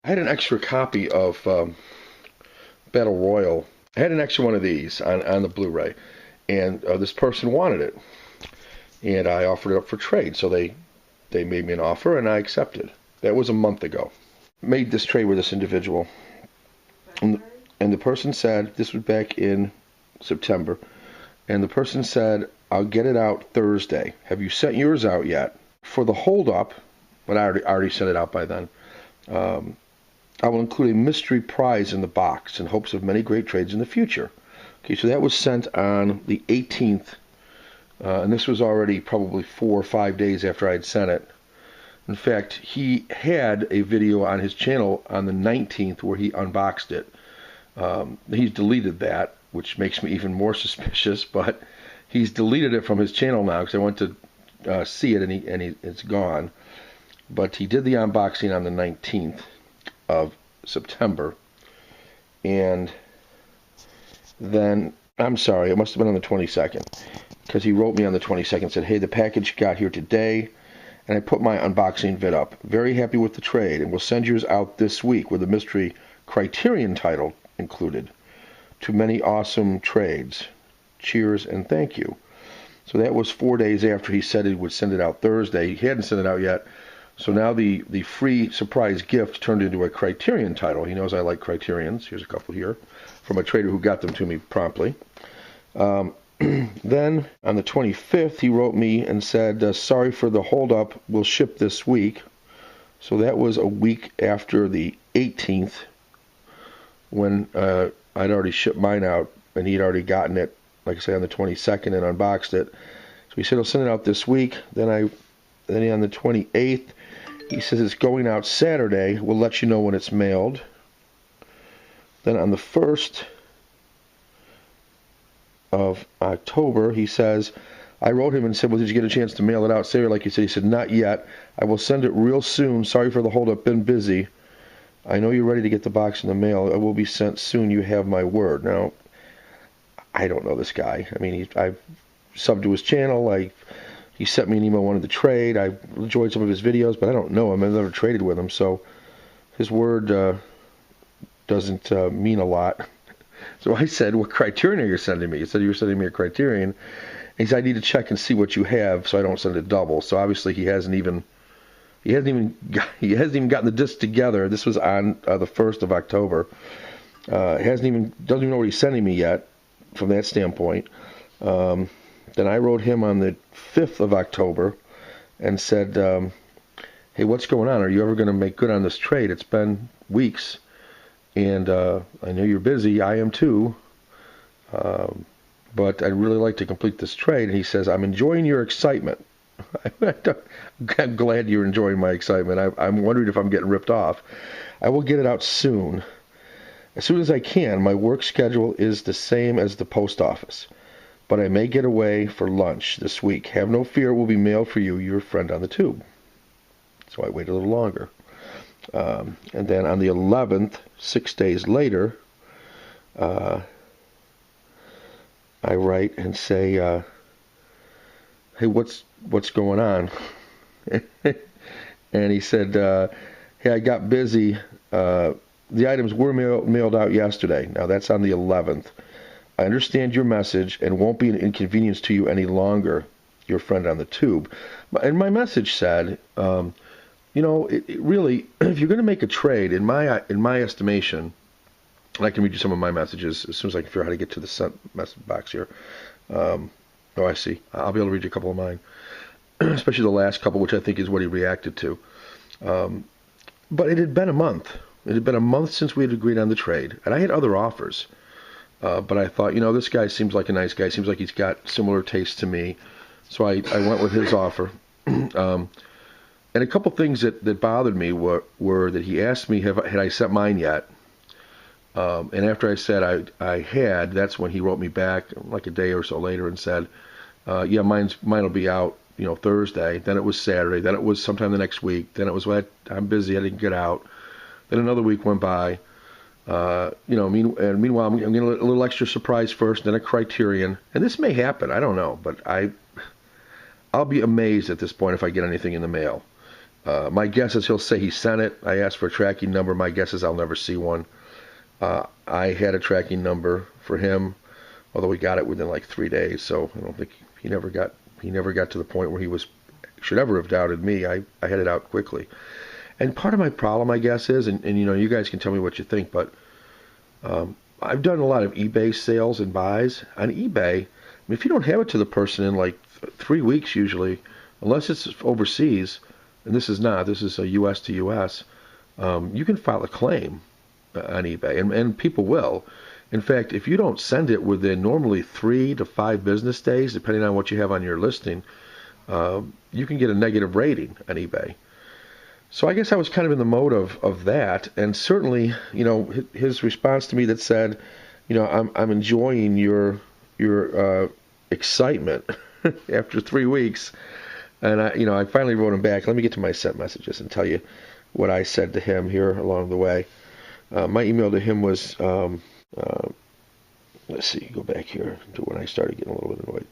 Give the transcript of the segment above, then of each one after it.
I had an extra copy of Battle Royal. I had an extra one of these on the Blu-ray, and this person wanted it, and I offered it up for trade. So they made me an offer, and I accepted. That was a month ago. Made this trade with this individual, and the person said, this was back in September, and the person said, I'll get it out Thursday. Have you sent yours out yet? For the holdup, but I already sent it out by then. I will include a mystery prize in the box in hopes of many great trades in the future. Okay, so that was sent on the 18th, and this was already probably 4 or 5 days after I had sent it. In fact, he had a video on his channel on the 19th where he unboxed it. He's deleted that, which makes me even more suspicious, but he's deleted it from his channel now because I went to see it and it's gone. But he did the unboxing on the 19th of September, and then, I'm sorry, it must have been on the 22nd, because he wrote me on the 22nd, said, hey, the package got here today, and I put my unboxing vid up. Very happy with the trade, and we'll send yours out this week with a mystery Criterion title included. To many awesome trades. Cheers and thank you. So that was 4 days after he said he would send it out Thursday. He hadn't sent it out yet. So now the free surprise gift turned into a Criterion title. He knows I like Criterions. Here's a couple here from a trader who got them to me promptly. Then on the 25th, he wrote me and said, sorry for the holdup. We'll ship this week. So that was a week after the 18th when I'd already shipped mine out, and he'd already gotten it, like I say, on the 22nd and unboxed it. So he said he'll send it out this week. Then on the 28th, he says it's going out Saturday. We'll let you know when it's mailed. Then on the 1st of October, he says, I wrote him and said, well, did you get a chance to mail it out Saturday like you said? He said, not yet. I will send it real soon. Sorry for the holdup. Been busy. I know you're ready to get the box in the mail. It will be sent soon. You have my word. Now, I don't know this guy. I mean, I've subbed to his channel. He sent me an email, wanted to trade. I enjoyed some of his videos, but I don't know him. I've never traded with him, so his word doesn't mean a lot. So I said, what Criterion are you sending me? He said, you were sending me a Criterion. And he said, I need to check and see what you have so I don't send it double. So obviously he hasn't even gotten the disc together. This was on the 1st of October. Doesn't even know what he's sending me yet from that standpoint. Then I wrote him on the 5th of October and said, hey, what's going on? Are you ever going to make good on this trade? It's been weeks, and I know you're busy. I am too, but I'd really like to complete this trade. And he says, I'm enjoying your excitement. I'm glad you're enjoying my excitement. I'm wondering if I'm getting ripped off. I will get it out soon. As soon as I can. My work schedule is the same as the post office, but I may get away for lunch this week. Have no fear, it will be mailed for you, your friend on the tube. So I wait a little longer. And then on the 11th, 6 days later, I write and say, hey, what's going on? And he said, hey, I got busy. The items were mailed out yesterday. Now that's on the 11th. I understand your message and won't be an inconvenience to you any longer, your friend on the tube. And my message said, it really, if you're going to make a trade, in my estimation, and I can read you some of my messages as soon as I can figure out how to get to the sent message box here. Oh, I see. I'll be able to read you a couple of mine, especially the last couple, which I think is what he reacted to. But it had been a month. It had been a month since we had agreed on the trade, and I had other offers. But I thought, this guy seems like a nice guy. Seems like he's got similar tastes to me. So I went with his offer. And a couple things that bothered me were that he asked me, had I sent mine yet? And after I said I had, that's when he wrote me back like a day or so later and said, yeah, mine will be out, Thursday. Then it was Saturday. Then it was sometime the next week. Then it was, well, I'm busy. I didn't get out. Then another week went by. Meanwhile, I'm getting a little extra surprise first, then a Criterion. And this may happen. I don't know. But I'll be amazed at this point if I get anything in the mail. My guess is he'll say he sent it. I asked for a tracking number. My guess is I'll never see one. I had a tracking number for him, although he got it within like 3 days. So I don't think he never got to the point where he should ever have doubted me. I had it out quickly. And part of my problem, I guess, is, and you guys can tell me what you think, but I've done a lot of eBay sales and buys. On eBay, I mean, if you don't have it to the person in like 3 weeks usually, unless it's overseas, and this is a US to US, you can file a claim on eBay, and people will. In fact, if you don't send it within normally 3 to 5 business days, depending on what you have on your listing, you can get a negative rating on eBay. So I guess I was kind of in the mode of that, and certainly, his response to me that said, I'm enjoying your excitement after 3 weeks, and I finally wrote him back. Let me get to my sent messages and tell you what I said to him here along the way. My email to him was, let's see, go back here to when I started getting a little bit annoyed.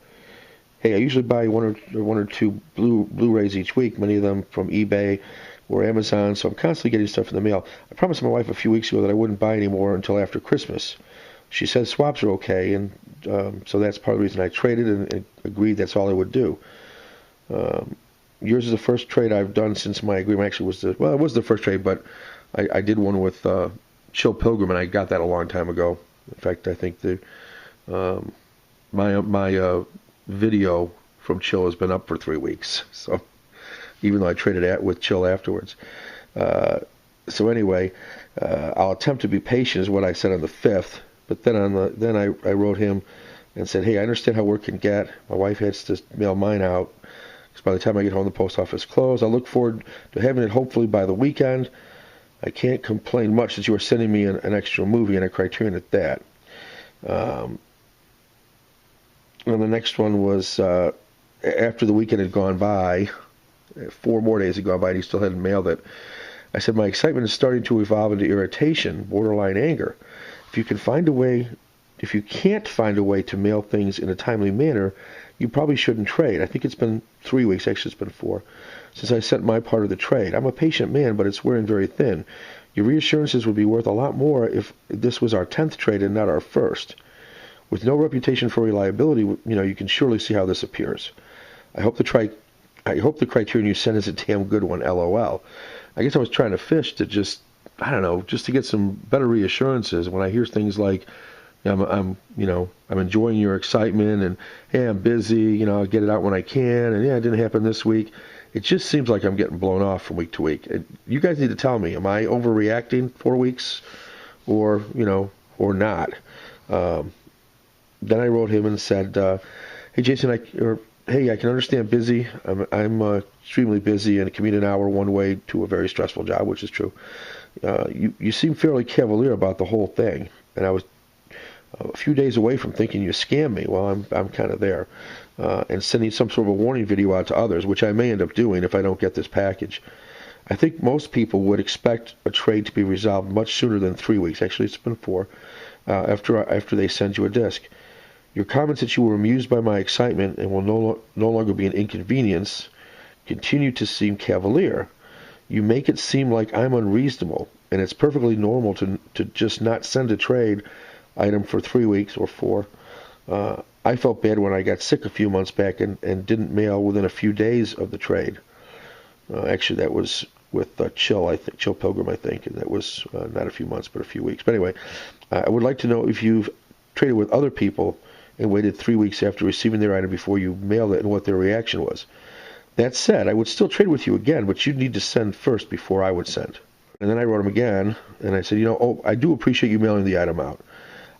Hey, I usually buy one or two Blu-rays each week, many of them from eBay or Amazon, so I'm constantly getting stuff in the mail. I promised my wife a few weeks ago that I wouldn't buy any more until after Christmas. She says swaps are okay, and so that's part of the reason I traded and agreed that's all I would do. Yours is the first trade I've done since my agreement. Actually, it was the first trade, but I did one with Chill Pilgrim, and I got that a long time ago. In fact, I think my video from Chill has been up for 3 weeks. So even though I traded with Chill afterwards. So anyway, I'll attempt to be patient is what I said on the 5th. But then I wrote him and said, hey, I understand how work can get. My wife has to mail mine out, because by the time I get home, the post office closed. I look forward to having it hopefully by the weekend. I can't complain much that you are sending me an extra movie and a Criterion at that. And the next one was after the weekend had gone by, 4 more days had gone by, and he still hadn't mailed it. I said, my excitement is starting to evolve into irritation, borderline anger. If you can't find a way to mail things in a timely manner, you probably shouldn't trade. I think it's been 3 weeks, actually it's been 4, since I sent my part of the trade. I'm a patient man, but it's wearing very thin. Your reassurances would be worth a lot more if this was our 10th trade and not our first. With no reputation for reliability, you can surely see how this appears. I hope the Criterion you sent is a damn good one, LOL. I guess I was trying to fish to just to get some better reassurances when I hear things like, I'm enjoying your excitement, and hey, I'm busy, I'll get it out when I can, and yeah, it didn't happen this week. It just seems like I'm getting blown off from week to week. You guys need to tell me, am I overreacting 4 weeks, or not? Then I wrote him and said, hey Jason, I can understand busy. I'm extremely busy and commute an hour one way to a very stressful job, which is true. You seem fairly cavalier about the whole thing, and I was a few days away from thinking you scammed me. Well, I'm kind of there, and sending some sort of a warning video out to others, which I may end up doing if I don't get this package. I think most people would expect a trade to be resolved much sooner than 3 weeks. Actually, it's been 4 after they send you a disc. Your comments that you were amused by my excitement and will no longer be an inconvenience continue to seem cavalier. You make it seem like I'm unreasonable, and it's perfectly normal to just not send a trade item for 3 weeks or 4. I felt bad when I got sick a few months back and didn't mail within a few days of the trade. Actually, that was with Chill Pilgrim, I think, and that was not a few months, but a few weeks. But anyway, I would like to know if you've traded with other people and waited 3 weeks after receiving their item before you mailed it, and what their reaction was. That said, I would still trade with you again, but you'd need to send first before I would send. And then I wrote him again, and I said, I do appreciate you mailing the item out.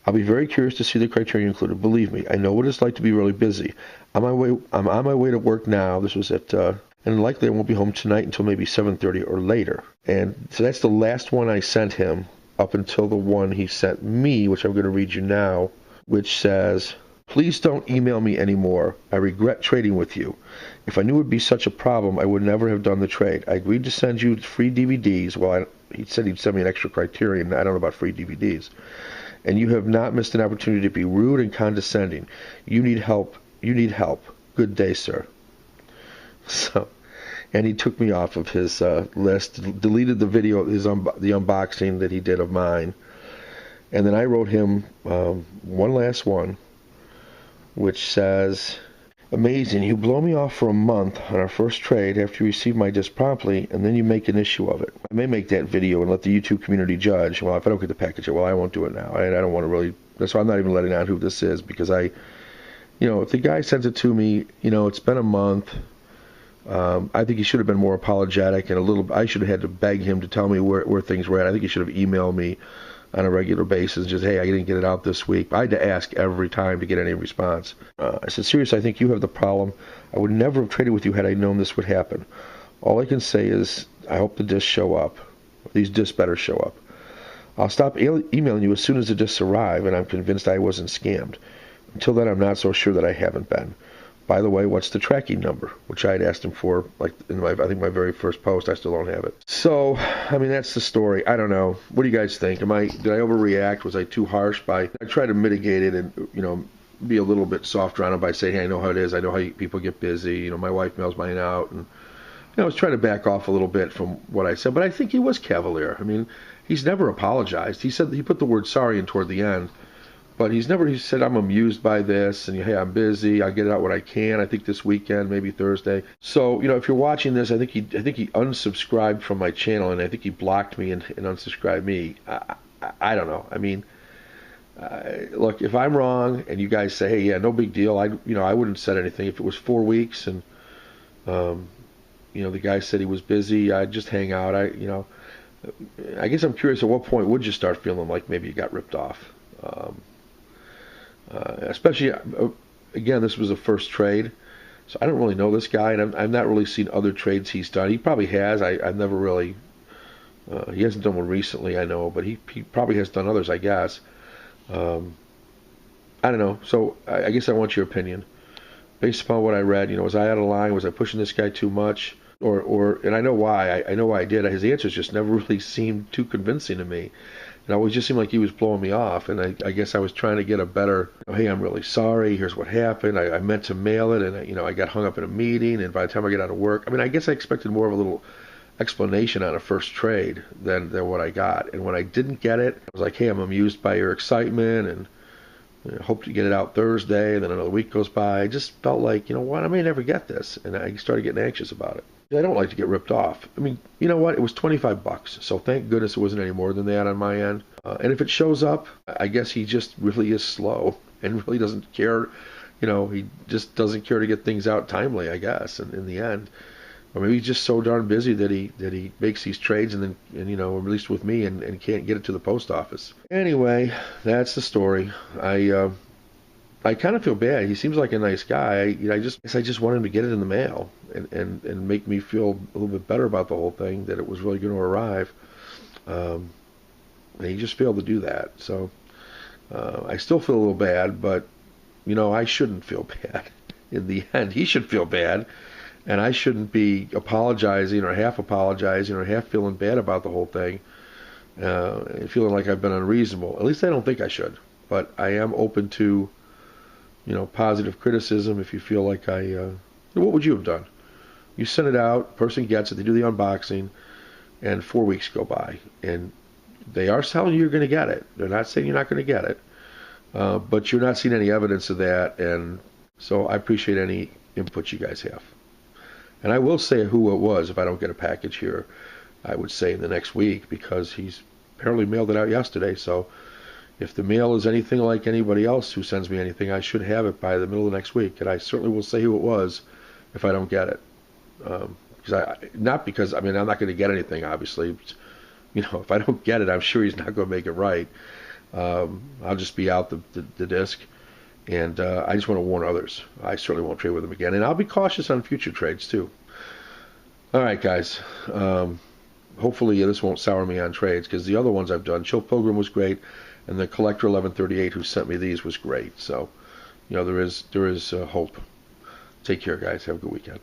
I'll be very curious to see the Criterion included. Believe me, I know what it's like to be really busy. I'm on my way to work now. This was and likely I won't be home tonight until maybe 7:30 or later. And so that's the last one I sent him up until the one he sent me, which I'm going to read you now, which says, please don't email me anymore. I regret trading with you. If I knew it would be such a problem, I would never have done the trade. I agreed to send you free DVDs. Well, he said he'd send me an extra Criterion. I don't know about free DVDs. And you have not missed an opportunity to be rude and condescending. You need help. Good day, sir. So, and he took me off of his list, deleted the video, the unboxing that he did of mine, and then I wrote him one last one, which says, "Amazing, you blow me off for a month on our first trade after you receive my disc promptly, and then you make an issue of it. I may make that video and let the YouTube community judge. Well, if I don't get the package, well, I won't do it now. I don't want to really, that's why I'm not even letting out who this is, because if the guy sends it to me, it's been a month. I think he should have been more apologetic and I should have had to beg him to tell me where things were at. I think he should have emailed me on a regular basis, just, hey, I didn't get it out this week. I had to ask every time to get any response. I said, seriously, I think you have the problem. I would never have traded with you had I known this would happen. All I can say is I hope the discs show up. These discs better show up. I'll stop emailing you as soon as the discs arrive, and I'm convinced I wasn't scammed. Until then, I'm not so sure that I haven't been. By the way, what's the tracking number?" Which I had asked him for, like in I think my very first post. I still don't have it. So, that's the story. I don't know. What do you guys think? Did I overreact? Was I too harsh? I try to mitigate it and, be a little bit softer on it by saying, hey, I know how it is. I know how people get busy. My wife mails mine out. And, I was trying to back off a little bit from what I said. But I think he was cavalier. He's never apologized. He put the word sorry in toward the end. But he said, I'm amused by this, and hey, I'm busy. I'll get it out when I can. I think this weekend, maybe Thursday. So, if you're watching this, I think he unsubscribed from my channel, and I think he blocked me and unsubscribed me. I don't know. Look, if I'm wrong, and you guys say, hey, yeah, no big deal. I wouldn't have said anything if it was 4 weeks, and the guy said he was busy. I'd just hang out. I guess I'm curious. At what point would you start feeling like maybe you got ripped off? Especially, again, this was a first trade, so I don't really know this guy, and I've not really seen other trades he's done. He probably has. I've never really, he hasn't done one recently, I know, but he probably has done others, I guess. I don't know. So I guess I want your opinion. Based upon what I read, was I out of line? Was I pushing this guy too much? And I know why. I know why I did. His answers just never really seemed too convincing to me. It always just seemed like he was blowing me off, and I guess I was trying to get a better, hey, I'm really sorry, here's what happened, I meant to mail it, and I got hung up in a meeting, and by the time I get out of work, I guess I expected more of a little explanation on a first trade than what I got. And when I didn't get it, I was like, hey, I'm amused by your excitement, and hope to get it out Thursday, and then another week goes by. I just felt like, what, I may never get this, and I started getting anxious about it. I don't like to get ripped off. You know what? It was $25, so thank goodness it wasn't any more than that on my end. And if it shows up, I guess he just really is slow and really doesn't care. He just doesn't care to get things out timely, I guess, in the end. Or maybe he's just so darn busy that he makes these trades and at least with me, and can't get it to the post office. Anyway, that's the story. I kind of feel bad. He seems like a nice guy. I just want him to get it in the mail and make me feel a little bit better about the whole thing, that it was really going to arrive. And he just failed to do that. So I still feel a little bad, but I shouldn't feel bad. In the end, he should feel bad, and I shouldn't be apologizing or half apologizing or half feeling bad about the whole thing, feeling like I've been unreasonable. At least I don't think I should. But I am open to positive criticism if you feel like what would you have done? You send it out, person gets it, they do the unboxing, and 4 weeks go by, and they are telling you you're going to get it. They're not saying you're not going to get it, but you're not seeing any evidence of that, and so I appreciate any input you guys have. And I will say who it was if I don't get a package here. I would say in the next week, because he's apparently mailed it out yesterday, so if the mail is anything like anybody else who sends me anything, I should have it by the middle of next week, and I certainly will say who it was if I don't get it. I'm not going to get anything, obviously. If I don't get it, I'm sure he's not going to make it right. I'll just be out the disc, and I just want to warn others. I certainly won't trade with him again, and I'll be cautious on future trades too. All right, guys. Hopefully this won't sour me on trades, because the other ones I've done, Chill Pilgrim was great, and the Collector 1138 who sent me these was great. So, there is hope. Take care, guys. Have a good weekend.